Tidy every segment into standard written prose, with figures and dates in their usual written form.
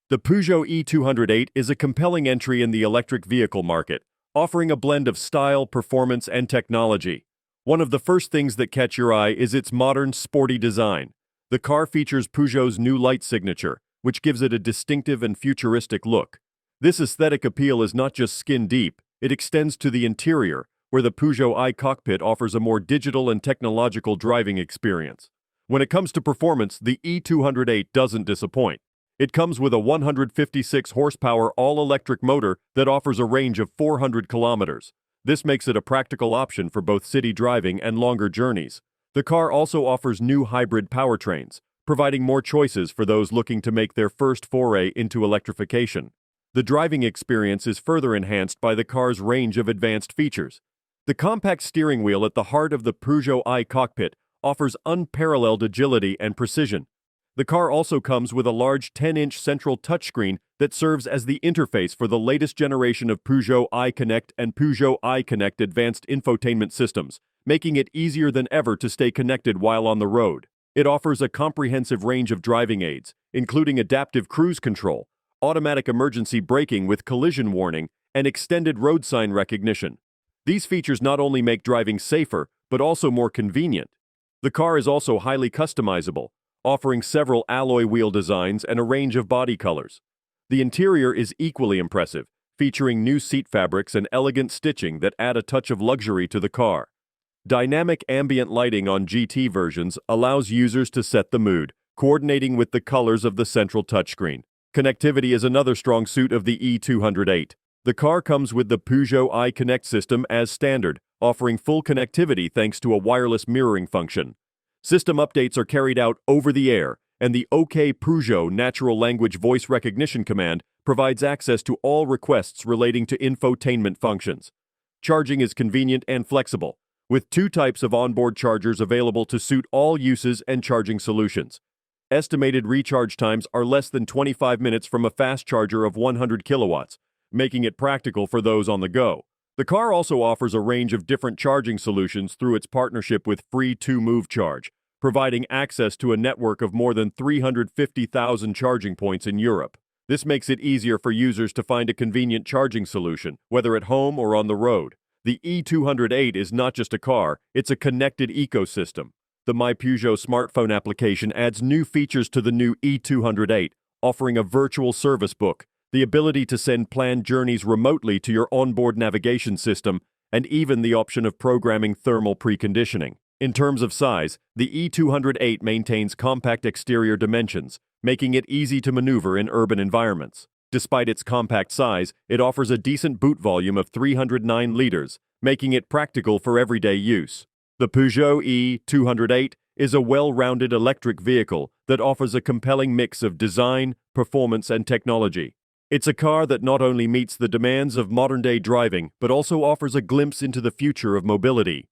The Peugeot e-208 is a compelling entry in the electric vehicle market, offering a blend of style, performance, and technology. One of the first things that catch your eye is its modern, sporty design. The car features Peugeot's new light signature, which gives it a distinctive and futuristic look. This aesthetic appeal is not just skin-deep, it extends to the interior, where the Peugeot i-Cockpit offers a more digital and technological driving experience. When it comes to performance, the e-208 doesn't disappoint. It comes with a 156 horsepower all-electric motor that offers a range of 400 kilometers. This makes it a practical option for both city driving and longer journeys. The car also offers new hybrid powertrains, providing more choices for those looking to make their first foray into electrification. The driving experience is further enhanced by the car's range of advanced features. The compact steering wheel at the heart of the Peugeot i-Cockpit offers unparalleled agility and precision. The car also comes with a large 10-inch central touchscreen that serves as the interface for the latest generation of Peugeot iConnect and Peugeot iConnect advanced infotainment systems, making it easier than ever to stay connected while on the road. It offers a comprehensive range of driving aids, including adaptive cruise control, automatic emergency braking with collision warning, and extended road sign recognition. These features not only make driving safer, but also more convenient. The car is also highly customizable, offering several alloy wheel designs and a range of body colors. The interior is equally impressive, featuring new seat fabrics and elegant stitching that add a touch of luxury to the car. Dynamic ambient lighting on GT versions allows users to set the mood, coordinating with the colors of the central touchscreen. Connectivity is another strong suit of the e-208. The car comes with the Peugeot iConnect system as standard, offering full connectivity thanks to a wireless mirroring function. System updates are carried out over the air, and the OK Peugeot natural language voice recognition command provides access to all requests relating to infotainment functions. Charging is convenient and flexible, with two types of onboard chargers available to suit all uses and charging solutions. Estimated recharge times are less than 25 minutes from a fast charger of 100 kilowatts, making it practical for those on the go. The car also offers a range of different charging solutions through its partnership with Free 2Move Charge, providing access to a network of more than 350,000 charging points in Europe. This makes it easier for users to find a convenient charging solution, whether at home or on the road. The e-208 is not just a car, it's a connected ecosystem. The My Peugeot smartphone application adds new features to the new e-208, offering a virtual service book, the ability to send planned journeys remotely to your onboard navigation system, and even the option of programming thermal preconditioning. In terms of size, the e-208 maintains compact exterior dimensions, making it easy to maneuver in urban environments. Despite its compact size, it offers a decent boot volume of 309 liters, making it practical for everyday use. The Peugeot e-208 is a well-rounded electric vehicle that offers a compelling mix of design, performance, and technology. It's a car that not only meets the demands of modern-day driving, but also offers a glimpse into the future of mobility.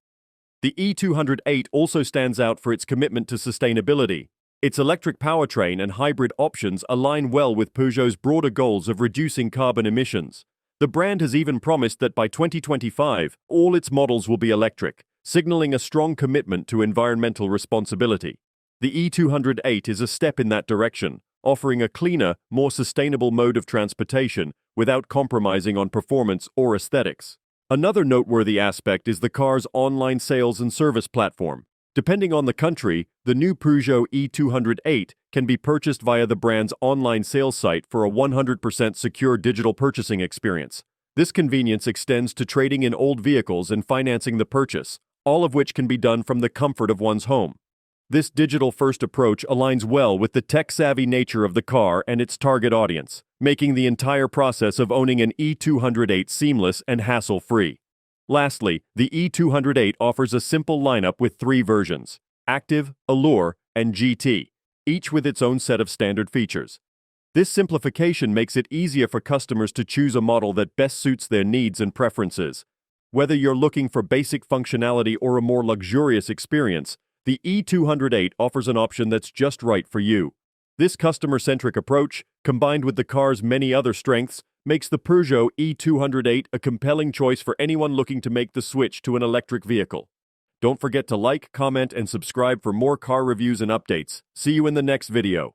The e-208 also stands out for its commitment to sustainability. Its electric powertrain and hybrid options align well with Peugeot's broader goals of reducing carbon emissions. The brand has even promised that by 2025, all its models will be electric, signaling a strong commitment to environmental responsibility. The e-208 is a step in that direction, offering a cleaner, more sustainable mode of transportation without compromising on performance or aesthetics. Another noteworthy aspect is the car's online sales and service platform. Depending on the country, the new Peugeot e-208 can be purchased via the brand's online sales site for a 100% secure digital purchasing experience. This convenience extends to trading in old vehicles and financing the purchase, all of which can be done from the comfort of one's home. This digital-first approach aligns well with the tech-savvy nature of the car and its target audience, making the entire process of owning an e-208 seamless and hassle-free. Lastly, the e-208 offers a simple lineup with three versions: Active, Allure, and GT, each with its own set of standard features. This simplification makes it easier for customers to choose a model that best suits their needs and preferences. Whether you're looking for basic functionality or a more luxurious experience, the e-208 offers an option that's just right for you. This customer-centric approach, combined with the car's many other strengths, makes the Peugeot e-208 a compelling choice for anyone looking to make the switch to an electric vehicle. Don't forget to like, comment, and subscribe for more car reviews and updates. See you in the next video.